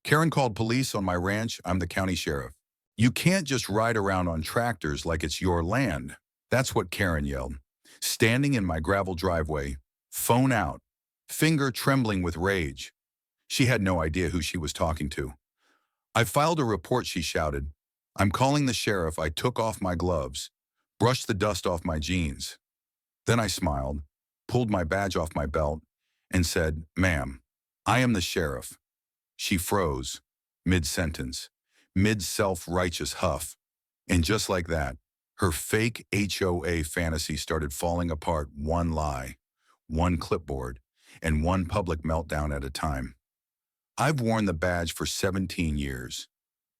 Karen called police on my ranch. I'm the county sheriff. You can't just ride around on tractors like it's your land. That's what Karen yelled. Standing in my gravel driveway, phone out, finger trembling with rage. She had no idea who she was talking to. I filed a report, she shouted. I'm calling the sheriff. I took off my gloves, brushed the dust off my jeans. Then I smiled, pulled my badge off my belt, and said, Ma'am, I am the sheriff. She froze, mid-sentence, mid-self-righteous huff. And just like that, her fake HOA fantasy started falling apart, one lie, one clipboard, and one public meltdown at a time. I've worn the badge for 17 years,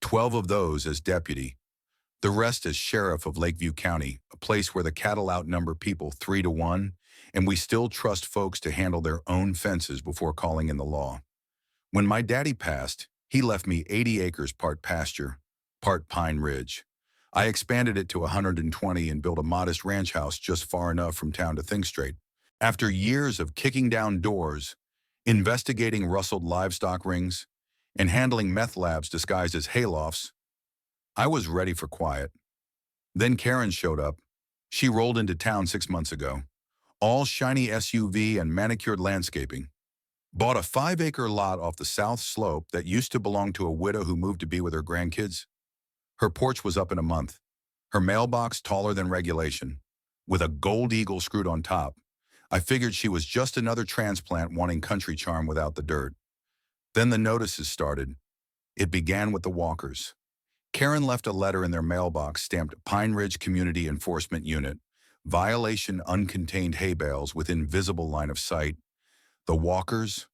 12 of those as deputy, the rest as sheriff of Lakeview County, a place where the cattle outnumber people 3-1, and we still trust folks to handle their own fences before calling in the law. When my daddy passed, he left me 80 acres, part pasture, part Pine Ridge. I expanded it to 120 and built a modest ranch house just far enough from town to think straight. After years of kicking down doors, investigating rustled livestock rings, and handling meth labs disguised as haylofts, I was ready for quiet. Then Karen showed up. She rolled into town 6 months ago, all shiny SUV and manicured landscaping. Bought a 5-acre lot off the south slope that used to belong to a widow who moved to be with her grandkids. Her porch was up in a month, her mailbox taller than regulation, with a gold eagle screwed on top. I figured she was just another transplant wanting country charm without the dirt. Then the notices started. It began with the walkers. Karen left a letter in their mailbox stamped Pine Ridge Community Enforcement Unit, violation uncontained hay bales within visible line of sight. The walkers,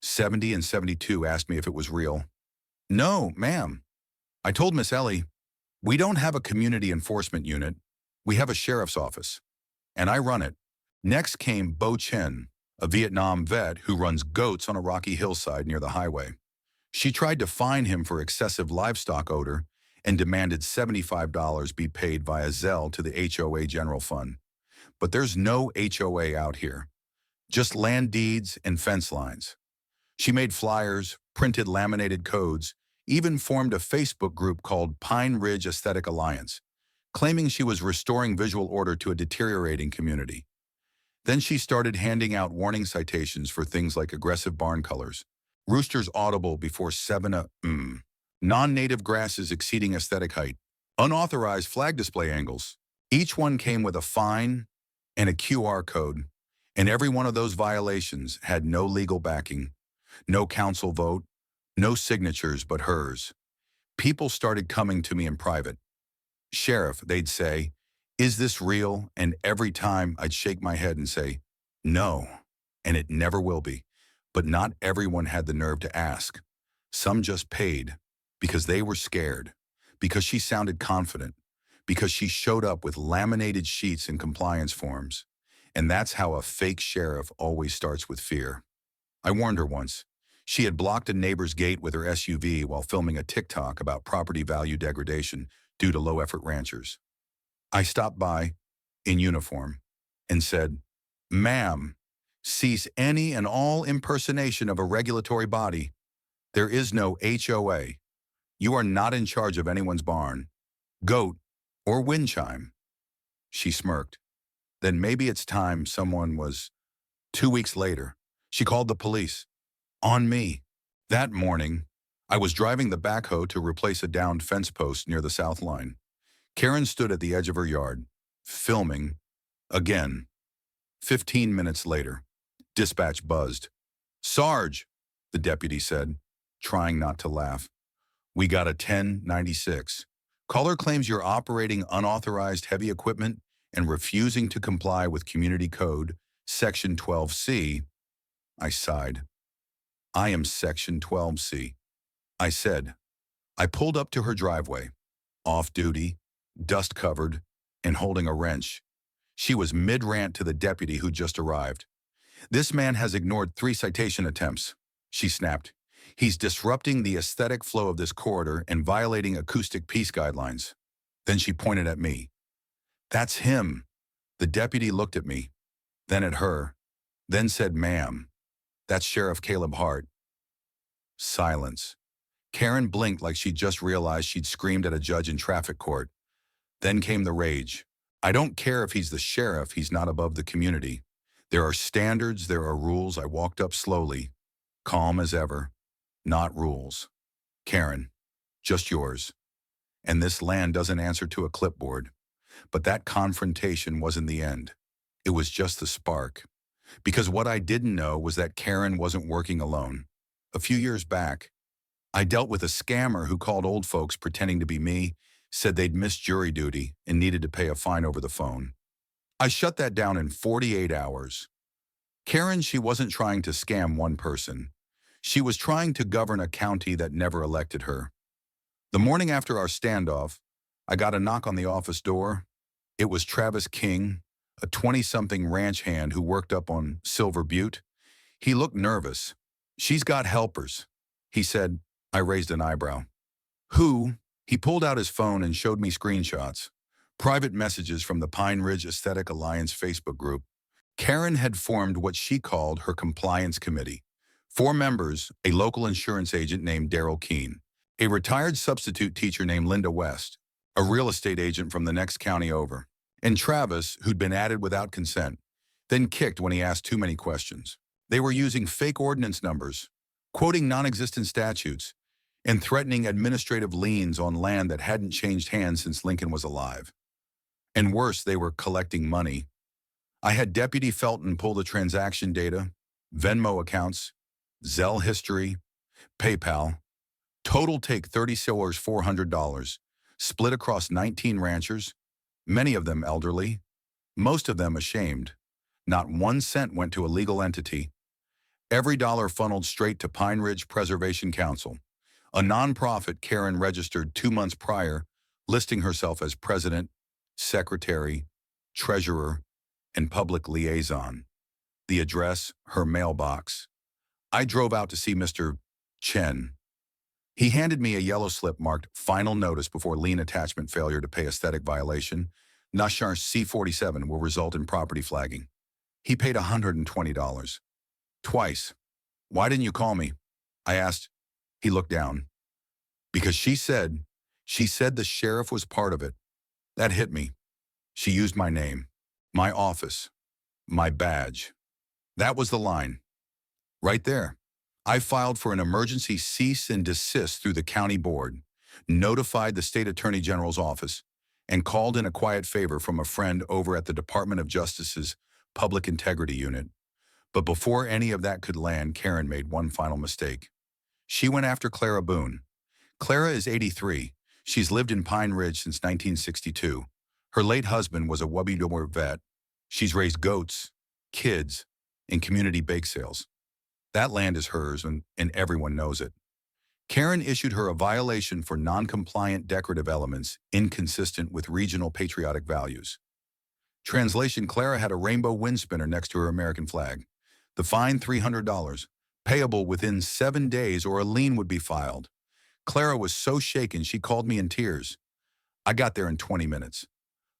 70 and 72, asked me if it was real. No, ma'am. I told Miss Ellie, we don't have a community enforcement unit. We have a sheriff's office, and I run it. Next came Bo Chen, a Vietnam vet who runs goats on a rocky hillside near the highway. She tried to fine him for excessive livestock odor and demanded $75 be paid via Zelle to the HOA General Fund. But there's no HOA out here, just land deeds and fence lines. She made flyers, printed laminated codes, even formed a Facebook group called Pine Ridge Aesthetic Alliance, claiming she was restoring visual order to a deteriorating community. Then she started handing out warning citations for things like aggressive barn colors, roosters audible before 7 non-native grasses exceeding aesthetic height, unauthorized flag display angles. Each one came with a fine and a QR code, and every one of those violations had no legal backing, no council vote, no signatures but hers. People started coming to me in private. Sheriff, they'd say, is this real? And every time I'd shake my head and say, no, and it never will be. But not everyone had the nerve to ask. Some just paid because they were scared, because she sounded confident, because she showed up with laminated sheets and compliance forms. And that's how a fake sheriff always starts, with fear. I warned her once. She had blocked a neighbor's gate with her SUV while filming a TikTok about property value degradation due to low-effort ranchers. I stopped by, in uniform, and said, Ma'am, cease any and all impersonation of a regulatory body. There is no HOA. You are not in charge of anyone's barn, goat, or wind chime. She smirked. Then maybe it's time someone was. 2 weeks later, she called the police. On me. That morning, I was driving the backhoe to replace a downed fence post near the south line. Karen stood at the edge of her yard, filming, again. 15 minutes later, dispatch buzzed. Sarge, the deputy said, trying not to laugh. We got a 1096. Caller claims you're operating unauthorized heavy equipment and refusing to comply with Community Code, Section 12C. I sighed. I am Section 12C. I said. I pulled up to her driveway, off-duty, dust-covered, and holding a wrench. She was mid-rant to the deputy who just arrived. This man has ignored 3 citation attempts, she snapped. He's disrupting the aesthetic flow of this corridor and violating acoustic peace guidelines. Then she pointed at me. That's him. The deputy looked at me, then at her, then said, Ma'am, that's Sheriff Caleb Hart. Silence. Karen blinked like she'd just realized she'd screamed at a judge in traffic court. Then came the rage. I don't care if he's the sheriff, he's not above the community. There are standards, there are rules. I walked up slowly, calm as ever. Not rules. Karen, just yours. And this land doesn't answer to a clipboard. But that confrontation wasn't the end. It was just the spark. Because what I didn't know was that Karen wasn't working alone. A few years back, I dealt with a scammer who called old folks pretending to be me, said they'd missed jury duty and needed to pay a fine over the phone. I shut that down in 48 hours. Karen, she wasn't trying to scam one person. She was trying to govern a county that never elected her. The morning after our standoff, I got a knock on the office door. It was Travis King, a 20-something ranch hand who worked up on Silver Butte. He looked nervous. "She's got helpers," he said. I raised an eyebrow. "Who?" He pulled out his phone and showed me screenshots. Private messages from the Pine Ridge Aesthetic Alliance Facebook group. Karen had formed what she called her compliance committee. 4 members, a local insurance agent named Daryl Keene, a retired substitute teacher named Linda West, a real estate agent from the next county over, and Travis, who'd been added without consent, then kicked when he asked too many questions. They were using fake ordinance numbers, quoting non-existent statutes, and threatening administrative liens on land that hadn't changed hands since Lincoln was alive. And worse, they were collecting money. I had Deputy Felton pull the transaction data, Venmo accounts, Zelle history, PayPal. Total take $30 $400, split across 19 ranchers, many of them elderly, most of them ashamed. Not 1 cent went to a legal entity. Every dollar funneled straight to Pine Ridge Preservation Council, a nonprofit Karen registered 2 months prior, listing herself as president, secretary, treasurer, and public liaison. The address, her mailbox. I drove out to see Mr. Chen. He handed me a yellow slip marked final notice before lien attachment failure to pay aesthetic violation. Nashar C-47 will result in property flagging. He paid $120. Twice. "Why didn't you call me?" I asked. He looked down. "Because she said the sheriff was part of it." That hit me. She used my name, my office, my badge. That was the line. Right there. I filed for an emergency cease and desist through the county board, notified the state attorney general's office, and called in a quiet favor from a friend over at the Department of Justice's Public Integrity Unit. But before any of that could land, Karen made one final mistake. She went after Clara Boone. Clara is 83. She's lived in Pine Ridge since 1962. Her late husband was a Wubby vet. She's raised goats, kids, and community bake sales. That land is hers, and everyone knows it. Karen issued her a violation for non-compliant decorative elements inconsistent with regional patriotic values. Translation: Clara had a rainbow wind spinner next to her American flag. The fine, $300, payable within 7 days or a lien would be filed. Clara was so shaken she called me in tears. I got there in 20 minutes.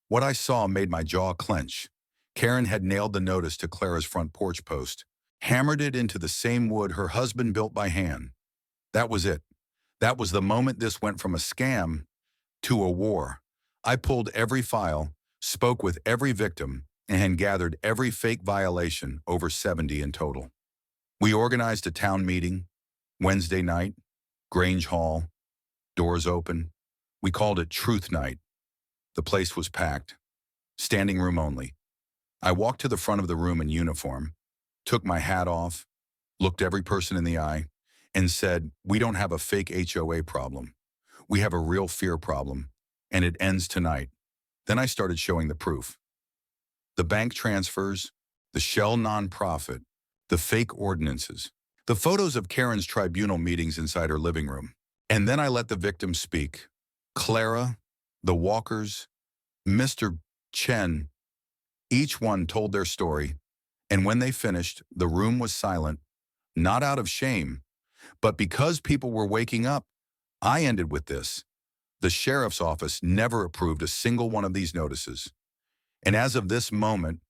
What I saw made my jaw clench. Karen had nailed the notice to Clara's front porch post, hammered it into the same wood her husband built by hand. That was it. That was the moment this went from a scam to a war. I pulled every file, spoke with every victim, and gathered every fake violation, over 70 in total. We organized a town meeting, Wednesday night, Grange Hall, doors open. We called it Truth Night. The place was packed, standing room only. I walked to the front of the room in uniform, took my hat off, looked every person in the eye, and said, "We don't have a fake HOA problem. We have a real fear problem, and it ends tonight." Then I started showing the proof. The bank transfers, the shell nonprofit, the fake ordinances, the photos of Karen's tribunal meetings inside her living room. And then I let the victims speak. Clara, the Walkers, Mr. Chen. Each one told their story, and when they finished, the room was silent, not out of shame, but because people were waking up. I ended with this. The sheriff's office never approved a single one of these notices. And as of this moment,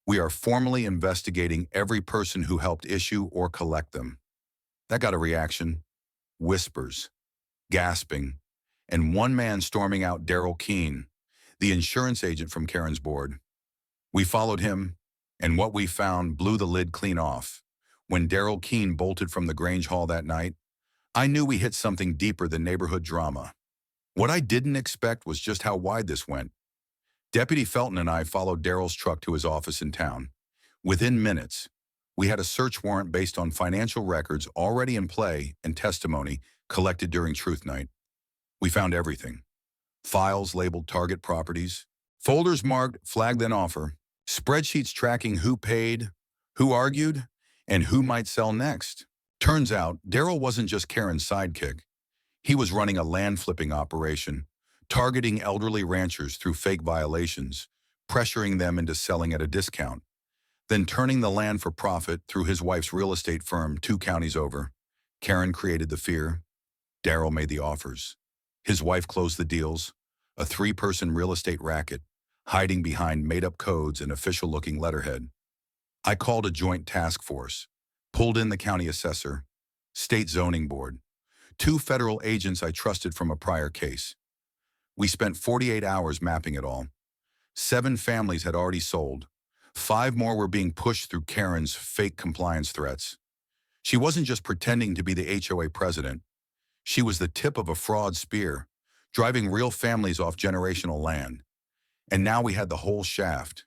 we are formally investigating every person who helped issue or collect them. That got a reaction. Whispers. gasping, and one man storming out, Daryl Keene, the insurance agent from Karen's board. We followed him, and what we found blew the lid clean off. When Daryl Keene bolted from the Grange Hall that night, I knew we hit something deeper than neighborhood drama. What I didn't expect was just how wide this went. Deputy Felton and I followed Daryl's truck to his office in town. Within minutes, we had a search warrant based on financial records already in play and testimony collected during Truth Night. We found everything. Files labeled target properties, folders marked flag then offer, spreadsheets tracking who paid, who argued, and who might sell next. Turns out, Daryl wasn't just Karen's sidekick. He was running a land flipping operation, targeting elderly ranchers through fake violations, pressuring them into selling at a discount, then turning the land for profit through his wife's real estate firm 2 counties over. Karen created the fear. Daryl made the offers. His wife closed the deals, a 3-person real estate racket, hiding behind made-up codes and official-looking letterhead. I called a joint task force, pulled in the county assessor, state zoning board, 2 federal agents I trusted from a prior case. We spent 48 hours mapping it all. 7 families had already sold. 5 more were being pushed through Karen's fake compliance threats. She wasn't just pretending to be the HOA president. She was the tip of a fraud spear, driving real families off generational land. And now we had the whole shaft.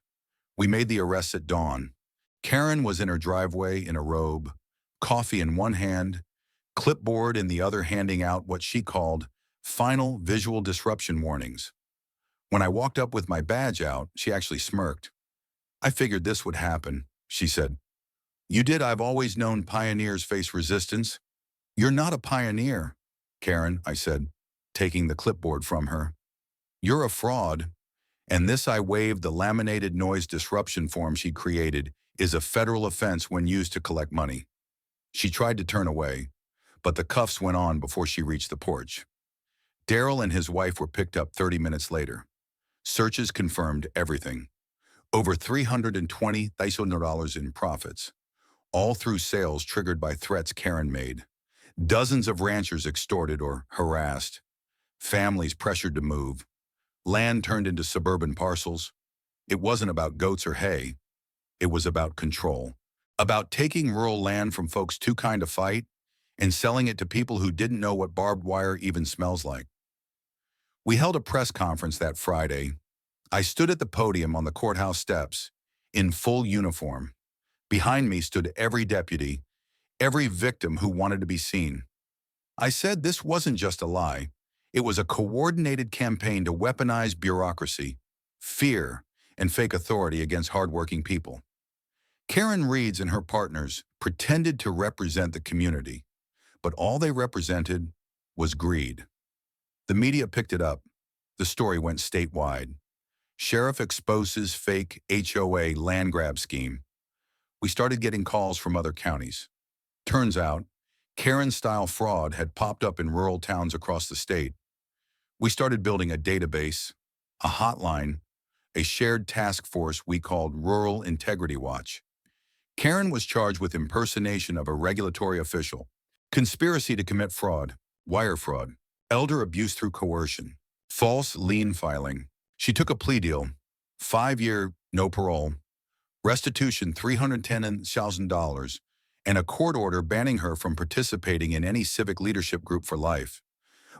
We made the arrests at dawn. Karen was in her driveway in a robe, coffee in one hand, clipboard in the other, handing out what she called final visual disruption warnings. When I walked up with my badge out, she actually smirked. "I figured this would happen," she said. "You did. I've always known pioneers face resistance." "You're not a pioneer, Karen," I said, taking the clipboard from her. "You're a fraud." And this, I waved the laminated noise disruption form she created, is a federal offense when used to collect money. She tried to turn away, but the cuffs went on before she reached the porch. Daryl and his wife were picked up 30 minutes later. Searches confirmed everything. Over $320,000 in profits, all through sales triggered by threats Karen made. Dozens of ranchers extorted or harassed. Families pressured to move. Land turned into suburban parcels. It wasn't about goats or hay. It was about control. About taking rural land from folks too kind to fight and selling it to people who didn't know what barbed wire even smells like. We held a press conference that Friday. I stood at the podium on the courthouse steps, in full uniform. Behind me stood every deputy, every victim who wanted to be seen. I said this wasn't just a lie. It was a coordinated campaign to weaponize bureaucracy, fear, and fake authority against hardworking people. Karen Reeds and her partners pretended to represent the community, but all they represented was greed. The media picked it up. The story went statewide. Sheriff exposes fake HOA land grab scheme. We started getting calls from other counties. Turns out, Karen-style fraud had popped up in rural towns across the state. We started building a database, a hotline, a shared task force we called Rural Integrity Watch. Karen was charged with impersonation of a regulatory official, conspiracy to commit fraud, wire fraud, elder abuse through coercion, false lien filing. She took a plea deal, 5-year, no parole, restitution $310,000, and a court order banning her from participating in any civic leadership group for life.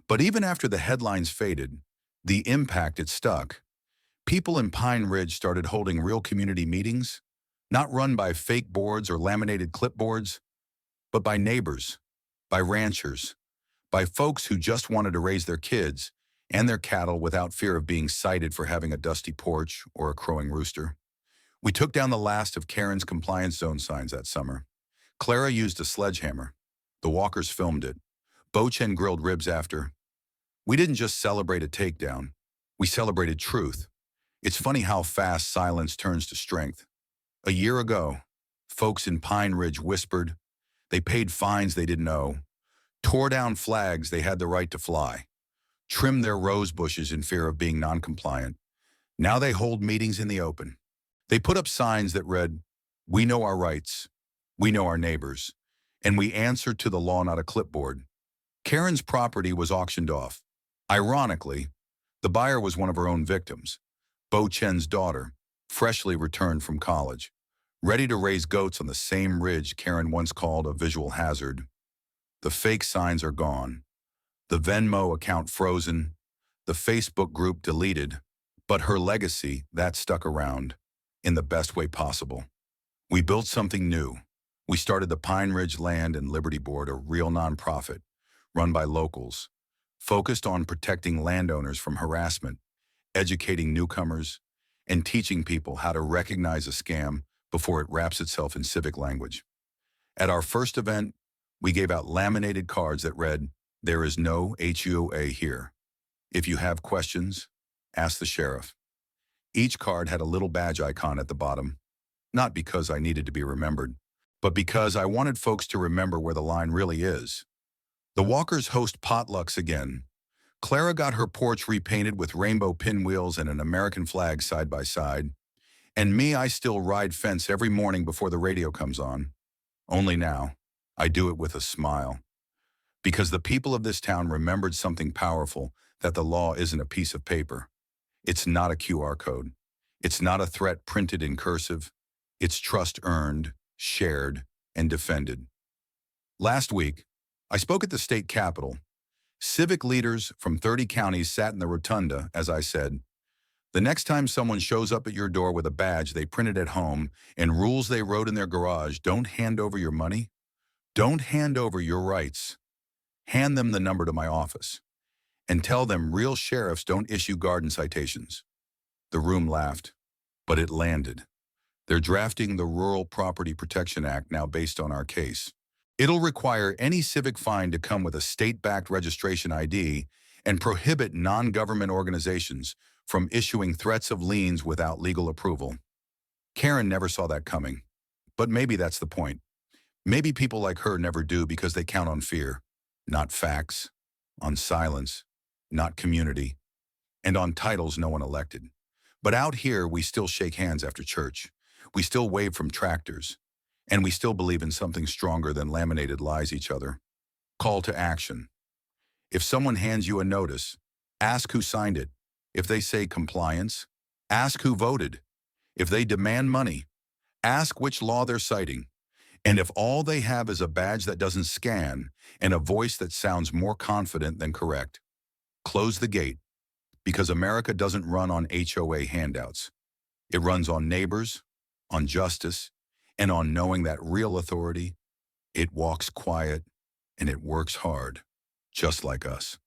But even after the headlines faded, the impact it stuck. People in Pine Ridge started holding real community meetings, not run by fake boards or laminated clipboards, but by neighbors, by ranchers, by folks who just wanted to raise their kids and their cattle without fear of being cited for having a dusty porch or a crowing rooster. We took down the last of Karen's compliance zone signs that summer. Clara used a sledgehammer. The walkers filmed it. Bochen grilled ribs after. We didn't just celebrate a takedown. We celebrated truth. It's funny how fast silence turns to strength. A year ago, folks in Pine Ridge whispered. They paid fines they didn't owe, tore down flags they had the right to fly, trimmed their rose bushes in fear of being non-compliant. Now they hold meetings in the open. They put up signs that read, "We know our rights, we know our neighbors, and we answer to the law, not a clipboard." Karen's property was auctioned off. Ironically, the buyer was one of her own victims, Bo Chen's daughter, freshly returned from college, ready to raise goats on the same ridge Karen once called a visual hazard. The fake signs are gone, the Venmo account frozen, the Facebook group deleted, but her legacy, that stuck around, in the best way possible. We built something new. We started the Pine Ridge Land and Liberty Board, a real nonprofit, run by locals, focused on protecting landowners from harassment, educating newcomers, and teaching people how to recognize a scam before it wraps itself in civic language. At our first event, we gave out laminated cards that read, "There is no HOA here. If you have questions, ask the sheriff." Each card had a little badge icon at the bottom, not because I needed to be remembered, but because I wanted folks to remember where the line really is. The walkers host potlucks again. Clara got her porch repainted with rainbow pinwheels and an American flag side by side. And me, I still ride fence every morning before the radio comes on. Only now, I do it with a smile. Because the people of this town remembered something powerful, that the law isn't a piece of paper. It's not a QR code. It's not a threat printed in cursive. It's trust earned, shared, and defended. Last week, I spoke at the state capitol. Civic leaders from 30 counties sat in the rotunda as I said, "The next time someone shows up at your door with a badge they printed at home and rules they wrote in their garage, don't hand over your money. Don't hand over your rights. Hand them the number to my office. And tell them real sheriffs don't issue garden citations." The room laughed, but it landed. They're drafting the Rural Property Protection Act now based on our case. It'll require any civic fine to come with a state-backed registration ID and prohibit non-government organizations from issuing threats of liens without legal approval. Karen never saw that coming, but maybe that's the point. Maybe people like her never do because they count on fear, not facts, on silence, not community, and on titles no one elected. But out here, we still shake hands after church. We still wave from tractors. And we still believe in something stronger than laminated lies each other. Call to action. If someone hands you a notice, ask who signed it. If they say compliance, ask who voted. If they demand money, ask which law they're citing. And if all they have is a badge that doesn't scan and a voice that sounds more confident than correct, close the gate, because America doesn't run on HOA handouts. It runs on neighbors, on justice, and on knowing that real authority, it walks quiet and it works hard, just like us.